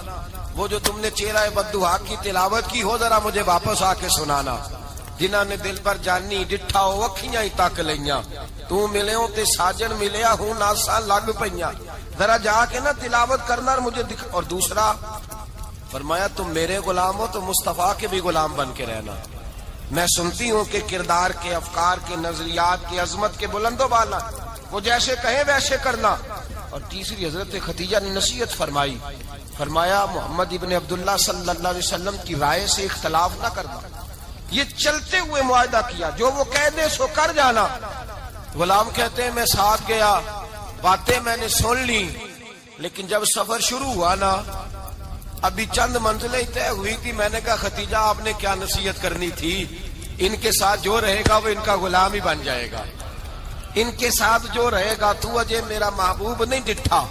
S2: وہ جو تم نے چہرہ بددعا کی تلاوت کی ہو ذرا مجھے واپس آ کے سنانا، جنہاں نے دل پر جانی ڈٹھا ہو اکھیاں ہی تک لیاں، تو ملے ہو تے ساجن ملیا ہوں ناساں لگ پئیاں، ذرا جا کے نا تلاوت کرنا اور مجھے دکھ۔ اور دوسرا فرمایا تم میرے غلام ہو تو مصطفیٰ کے بھی غلام بن کے رہنا، میں سنتی ہوں کہ کردار کے، افکار کے، نظریات کے، عظمت کے بلند و بالا، وہ جیسے کہیں ویسے کرنا۔ اور تیسری حضرت ختیجہ نے نصیحت فرمائی، فرمایا محمد ابن عبداللہ صلی اللہ علیہ وسلم کی رائے سے اختلاف نہ کرنا، یہ چلتے ہوئے معاہدہ کیا، جو وہ کہہ دے سو کر جانا۔ غلام کہتے ہیں میں ساتھ گیا، باتیں میں نے سن لی، لیکن جب سفر شروع ہوا نا ابھی چند منزلیں طے ہوئی تھی، میں نے کہا ختیجہ آپ نے کیا نصیحت کرنی تھی، ان کے ساتھ جو رہے گا وہ ان کا غلام ہی بن جائے گا، ان کے ساتھ جو رہے گا تو اجے میرا محبوب نہیں ڈٹھا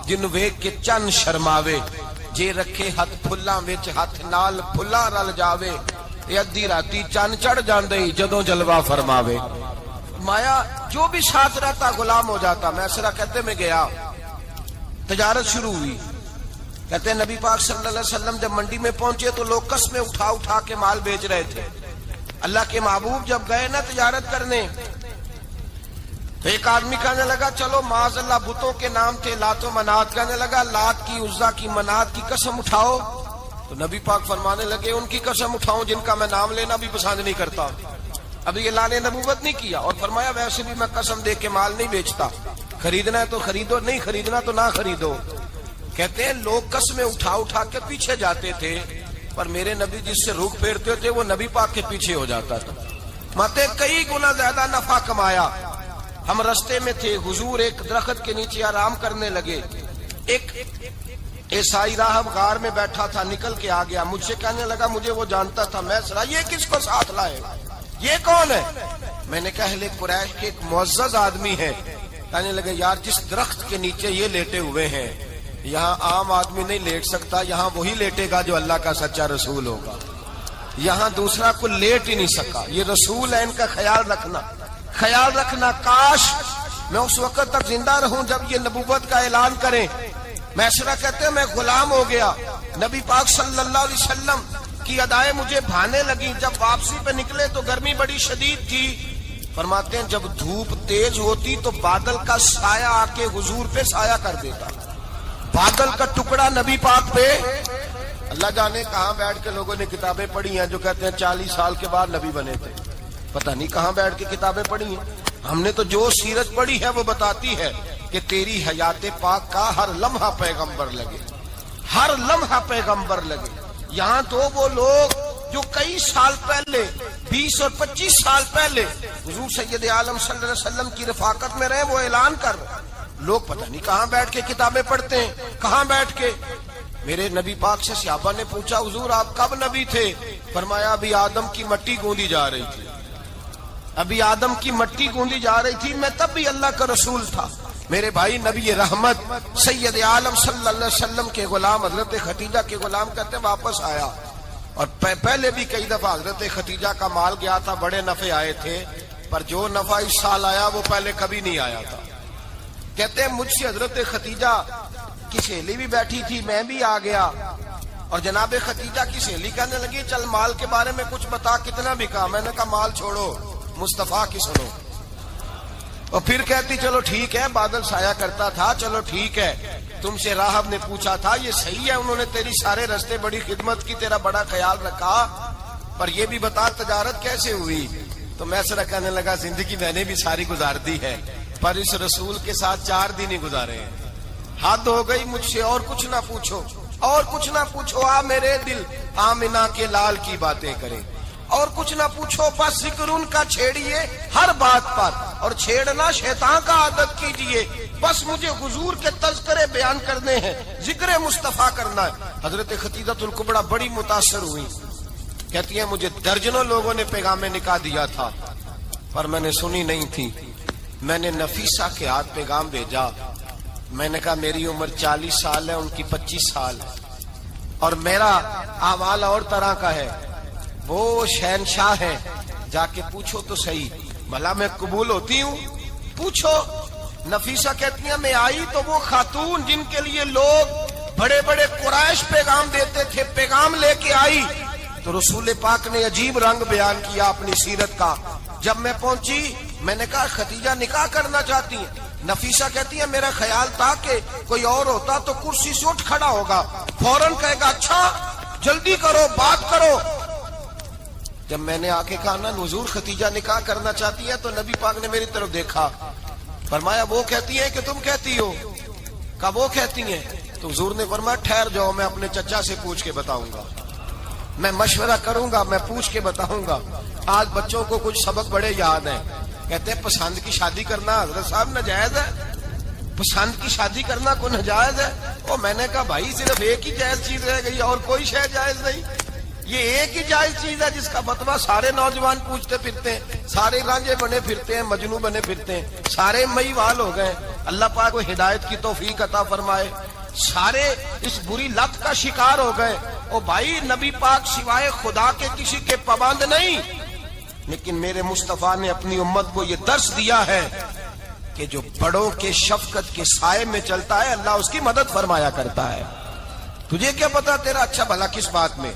S2: جن ویکھ کے چن شرماوے، جے رکھے ہاتھ پھلاں وچ ہاتھ نال پھلاں رل جاوے، اے ادھی راتی چن چڑھ جاندے جدوں جلوہ فرماوے۔ مایا جو بھی ساتھ رہتا غلام ہو جاتا۔ میسرہ کہتے میں گیا، تجارت شروع ہوئی، کہتے ہیں نبی پاک صلی اللہ علیہ وسلم جب منڈی میں پہنچے تو لوگ قسمیں اٹھا اٹھا کے مال بیچ رہے تھے۔ اللہ کے محبوب جب گئے نا تجارت کرنے تو ایک آدمی کہنے لگا چلو معاذ اللہ بتوں کے نام تھے لات و منات، کہنے لگا لات کی، عزا کی، منات کی قسم اٹھاؤ، تو نبی پاک فرمانے لگے ان کی قسم اٹھاؤں جن کا میں نام لینا بھی پسند نہیں کرتا، ابھی اعلان نبوت نہیں کیا، اور فرمایا ویسے بھی میں قسم دے کے مال نہیں بیچتا، خریدنا ہے تو خریدو، نہیں خریدنا تو نہ خریدو۔ کہتے ہیں لوگ قسمیں اٹھا اٹھا کے پیچھے جاتے تھے، پر میرے نبی جس سے رخ پھیرتے تھے وہ نبی پاک کے پیچھے ہو جاتا تھا. ماتے کئی گنا زیادہ نفع کمایا. ہم رستے میں تھے, حضور ایک درخت کے نیچے آرام کرنے لگے. ایک عیسائی راہب غار میں بیٹھا تھا, نکل کے آ گیا. مجھ سے کہنے لگا مجھے وہ جانتا تھا. میں سنا یہ کس کو ساتھ لائے, یہ کون ہے؟ میں نے کہا اہل قریش کے ایک معزز آدمی ہے. کہنے لگے یار جس درخت کے نیچے یہ لیٹے ہوئے ہیں یہاں عام آدمی نہیں لیٹ سکتا, یہاں وہی لیٹے گا جو اللہ کا سچا رسول ہوگا. یہاں دوسرا کوئی لیٹ ہی نہیں سکا. یہ رسول ہے, ان کا خیال رکھنا. کاش میں اس وقت تک زندہ رہوں جب یہ نبوت کا اعلان کریں. میسرہ کہتے ہیں میں غلام ہو گیا. نبی پاک صلی اللہ علیہ وسلم کی ادائیں مجھے بھانے لگی. جب واپسی پہ نکلے تو گرمی بڑی شدید تھی. فرماتے ہیں جب دھوپ تیز ہوتی تو بادل کا سایہ آ کے حضور پہ سایہ کر دیتا. بادل کا ٹکڑا نبی پاک پہ. اللہ جانے کہاں بیٹھ کے لوگوں نے کتابیں پڑھی ہیں جو کہتے ہیں 40 سال کے بعد نبی بنے تھے. پتہ نہیں کہاں بیٹھ کے کتابیں پڑھی ہیں. ہم نے تو جو سیرت پڑھی ہے وہ بتاتی ہے کہ تیری حیات پاک کا ہر لمحہ پیغمبر لگے, ہر لمحہ پیغمبر لگے. یہاں تو وہ لوگ جو کئی سال پہلے 20 اور 25 سال پہلے حضور سید عالم صلی اللہ علیہ وسلم کی رفاقت میں رہے وہ اعلان کر رہے. لوگ پتہ نہیں کہاں بیٹھ کے کتابیں پڑھتے ہیں, کہاں بیٹھ کے. میرے نبی پاک سے صحابہ نے پوچھا حضور آپ کب نبی تھے؟ فرمایا ابھی آدم کی مٹی گوندی جا رہی تھی, ابھی آدم کی مٹی گوندی جا رہی تھی, میں تب بھی اللہ کا رسول تھا. میرے بھائی نبی رحمت سید عالم صلی اللہ علیہ وسلم کے غلام حضرت خدیجہ کے غلام کہتے ہیں واپس آیا. اور پہلے بھی کئی دفعہ حضرت خدیجہ کا مال گیا تھا, بڑے نفع آئے تھے, پر جو نفع اس سال آیا وہ پہلے کبھی نہیں آیا تھا. کہتے ہیں مجھ سے حضرت خدیجہ کی سہیلی بھی بیٹھی تھی, میں بھی آ گیا. اور جناب خدیجہ کی سہیلی کہنے لگی چل مال کے بارے میں کچھ بتا, کتنا بکا؟ میں نے کہا مال چھوڑو, مصطفیٰ کی سنو. اور پھر کہتی چلو ٹھیک ہے, بادل سایہ کرتا تھا, چلو ٹھیک ہے. تم سے راہب نے پوچھا تھا یہ صحیح ہے, انہوں نے تیری سارے رستے بڑی خدمت کی, تیرا بڑا خیال رکھا, پر یہ بھی بتا تجارت کیسے ہوئی؟ تو میں سر کہنے لگا زندگی میں نے بھی ساری گزار دی ہے, پر اس رسول کے ساتھ 4 دن ہی گزارے ہیں. حد ہو گئی مجھ سے, اور کچھ نہ پوچھو, اور کچھ نہ پوچھو. آ میرے دل آمنہ کے لال کی باتیں کرے, اور کچھ نہ پوچھو. بس ذکر ان کا چھیڑیے ہر بات پر, اور چھیڑنا شیطان کا عادت کیجئے. بس مجھے حضور کے تذکرے بیان کرنے ہیں, ذکر مصطفیٰ کرنا ہے. حضرت خدیجہ الکبریٰ بڑی متاثر ہوئی. کہتی ہیں مجھے درجنوں لوگوں نے پیغام نکاح دیا تھا پر میں نے سنی نہیں تھی. میں نے نفیسہ کے ہاتھ پیغام بھیجا. میں نے کہا میری عمر 40 سال ہے, ان کی 25 سال ہے, اور میرا اعمال اور طرح کا ہے. وہ شہنشاہ ہے, جا کے پوچھو تو صحیح, بھلا میں قبول ہوتی ہوں؟ پوچھو. نفیسہ کہتی ہیں میں آئی تو وہ خاتون جن کے لیے لوگ بڑے بڑے قریش پیغام دیتے تھے, پیغام لے کے آئی. تو رسول پاک نے عجیب رنگ بیان کیا اپنی سیرت کا. جب میں پہنچی میں نے کہا خدیجہ نکاح کرنا چاہتی ہیں؟ نفیسہ کہتی ہے میرا خیال تھا کہ کوئی اور ہوتا تو کرسی سے اٹھ کھڑا ہوگا, فوراً کہے گا اچھا جلدی کرو, بات کرو. جب میں نے آ کے کہا نا حضور خدیجہ نکاح کرنا چاہتی ہے, تو نبی پاک نے میری طرف دیکھا, فرمایا وہ کہتی ہے کہ تم کہتی ہو؟ کہا وہ کہتی ہیں. تو حضور نے فرمایا ٹھہر جاؤ, میں اپنے چچا سے پوچھ کے بتاؤں گا, میں مشورہ کروں گا, میں پوچھ کے بتاؤں گا. آج بچوں کو کچھ سبق بڑے یاد ہیں. کہتے ہیں پسند کی شادی کرنا حضرت صاحب ناجائز ہے, پسند کی شادی کرنا کوئی ناجائز ہے؟ اور میں نے کہا بھائی صرف ایک ہی جائز چیز رہ گئی, اور کوئی شے جائز نہیں. یہ ایک ہی جائز چیز ہے جس کا فتویٰ سارے نوجوان پوچھتے پھرتے ہیں, سارے رانجے بنے پھرتے ہیں, مجنو بنے پھرتے ہیں, سارے مئی وال ہو گئے. اللہ پاک کو ہدایت کی توفیق عطا فرمائے. سارے اس بری لت کا شکار ہو گئے. او بھائی نبی پاک سوائے خدا کے کسی کے پابند نہیں, لیکن میرے مصطفیٰ نے اپنی امت کو یہ درس دیا ہے کہ جو بڑوں کے شفقت کے سائے میں چلتا ہے اللہ اس کی مدد فرمایا کرتا ہے. تجھے کیا پتا تیرا اچھا بھلا کس بات میں؟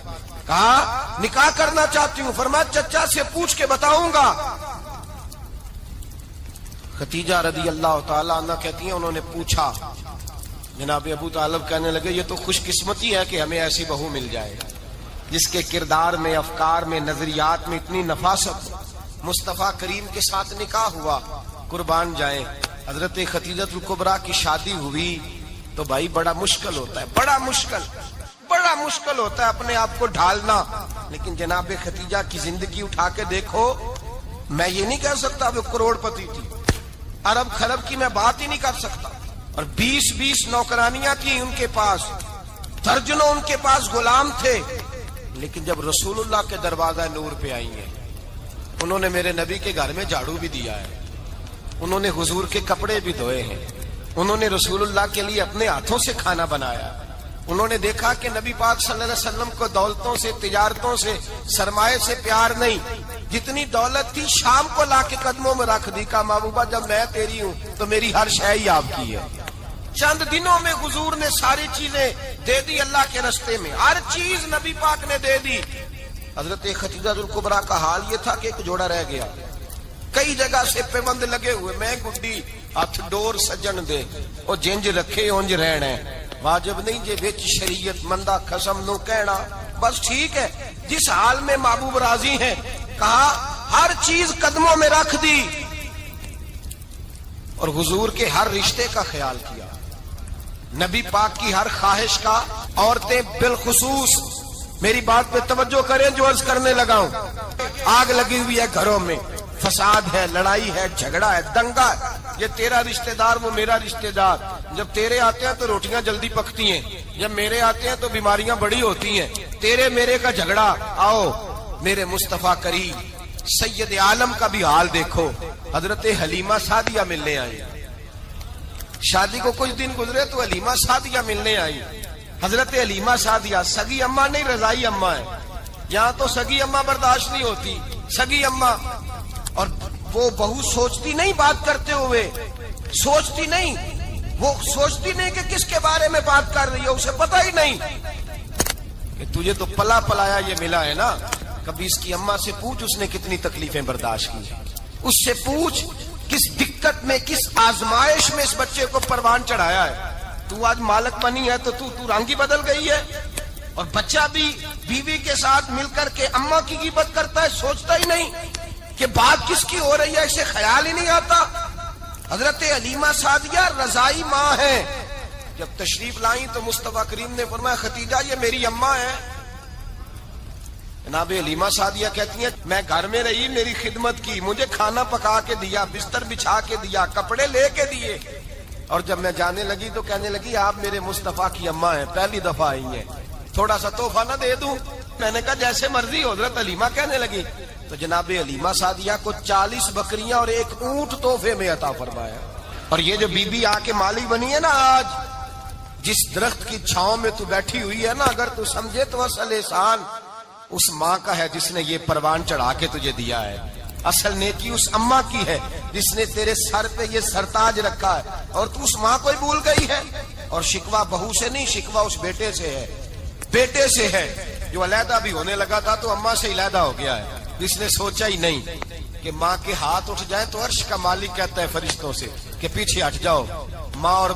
S2: کہا نکاح کرنا چاہتی ہوں, فرمایا چچا سے پوچھ کے بتاؤں گا. خدیجہ رضی اللہ تعالیٰ عنہ کہتی ہیں انہوں نے پوچھا. جناب ابو طالب کہنے لگے یہ تو خوش قسمتی ہے کہ ہمیں ایسی بہو مل جائے جس کے کردار میں, افکار میں, نظریات میں اتنی نفاست. مصطفیٰ کریم کے ساتھ نکاح ہوا, قربان جائیں. حضرت خدیجہ الکبریٰ کی شادی ہوئی تو بھائی بڑا مشکل ہوتا ہے, بڑا بڑا مشکل ہوتا ہے اپنے آپ کو ڈھالنا، لیکن جناب خدیجہ کی زندگی اٹھا کے دیکھو، میں یہ نہیں کہہ سکتا وہ کروڑ پتی تھی، ارب خرب کی میں بات ہی نہیں کر سکتا، اور 20 نوکرانیاں تھیں ان کے پاس، درجنوں ان کے پاس غلام تھے، لیکن جب رسول اللہ کے دروازہ نور پہ آئی ہیں، انہوں نے میرے نبی کے گھر میں جھاڑو بھی دیا ہے، انہوں نے حضور کے کپڑے بھی دھوئے ہیں، انہوں نے رسول اللہ کے لیے اپنے ہاتھوں سے کھانا بنایا، انہوں نے دیکھا کہ نبی پاک صلی اللہ علیہ وسلم کو دولتوں سے، تجارتوں سے، سرمایے سے پیار نہیں، جتنی دولت تھی شام کو لا کے قدموں میں رکھ دی، کہا محبوبہ جب میں تیری ہوں تو میری ہر شے ہی آپ کی ہے۔ چند دنوں میں حضور نے ساری چیزیں دے دی اللہ کے رستے میں، ہر چیز نبی پاک نے دے دی۔ حضرت خدیجہ الکبریٰ کا حال یہ تھا کہ ایک جوڑا رہ گیا، کئی جگہ سے پیوند لگے ہوئے، میں گڈی ہاتھ ڈور سجن دے او جنج رکھے اونج رہنا ہے، واجب نہیں جے وچ شریعت مندہ قسم نو کہنا، بس ٹھیک ہے جس حال میں محبوب راضی ہیں، کہا ہر چیز قدموں میں رکھ دی، اور حضور کے ہر رشتے کا خیال کیا، نبی پاک کی ہر خواہش کا، عورتیں بالخصوص میری بات پہ توجہ کریں جو عرض کرنے لگا ہوں، آگ لگی ہوئی ہے گھروں میں، فساد ہے، لڑائی ہے، جھگڑا ہے، دنگا ہے، یہ تیرا رشتہ دار وہ میرا رشتہ دار، جب تیرے آتے ہیں تو روٹیاں جلدی پکتی ہیں، جب میرے آتے ہیں تو بیماریاں بڑی ہوتی ہیں، تیرے میرے کا جھگڑا، آؤ میرے مصطفیٰ کریم سید عالم کا بھی حال دیکھو، حضرت حلیمہ سعدیہ ملنے آئی، شادی کو کچھ دن گزرے تو حلیمہ سعدیہ ملنے آئی، حضرت حلیمہ سعدیہ سگی اماں نہیں رضائی اماں ہے، یہاں تو سگی اماں برداشت نہیں ہوتی، سگی اماں، اور وہ بہو سوچتی نہیں بات کرتے ہوئے، سوچتی نہیں، وہ سوچتی نہیں کہ کس کے بارے میں بات کر رہی ہے، اسے پتہ ہی نہیں کہ تجھے تو پلا پلایا یہ ملا ہے نا، کبھی اس کی اماں سے پوچھ اس نے کتنی تکلیفیں برداشت کی، اس سے پوچھ کس دقت میں، کس آزمائش میں اس بچے کو پروان چڑھایا ہے، تو آج مالک بنی ہے تو رنگ ہی بدل گئی ہے، اور بچہ بھی بیوی کے ساتھ مل کر کے اماں کی غیبت کرتا ہے، سوچتا ہی نہیں کہ بات کس کی ہو رہی ہے، اسے خیال ہی نہیں آتا۔ حضرت حلیمہ سعدیہ رضائی ماں ہے، جب تشریف لائیں تو مصطفیٰ کریم نے فرمایا خدیجہ یہ میری اماں ہے، جناب حلیمہ سعدیہ کہتی ہیں میں گھر میں رہی، میری خدمت کی، مجھے کھانا پکا کے دیا، بستر بچھا کے دیا، کپڑے لے کے دیے، اور جب میں جانے لگی تو کہنے لگی آپ میرے مصطفیٰ کی اماں ہیں، پہلی دفعہ آئی ہیں، تھوڑا سا تحفہ نہ دے دوں؟ میں نے کہا جیسے مرضی۔ حضرت حلیمہ کہنے لگی تو جناب حلیمہ سعدیہ کو 40 بکریاں اور 1 اونٹ تحفے میں عطا فرمایا، اور یہ جو بی بی آ کے مالی بنی ہے نا آج، جس درخت کی چھاؤں میں تو بیٹھی ہوئی ہے نا، اگر تو سمجھے تو اصل احسان اس ماں کا ہے جس نے یہ پروان چڑھا کے تجھے دیا ہے، اصل نیکی اس اماں کی ہے جس نے تیرے سر پہ یہ سرتاج رکھا ہے، اور تو اس ماں کو ہی بھول گئی ہے۔ اور شکوہ بہو سے نہیں، شکوہ اس بیٹے سے ہے، بیٹے سے ہے جو علیحدہ بھی ہونے لگا تھا تو اماں سے علیحدہ ہو گیا ہے، جس نے سوچا ہی نہیں کہ ماں کے ہاتھ اٹھ جائیں تو عرش کا مالک کہتا ہے فرشتوں سے کہ پیچھے ہٹ جاؤ، ماں اور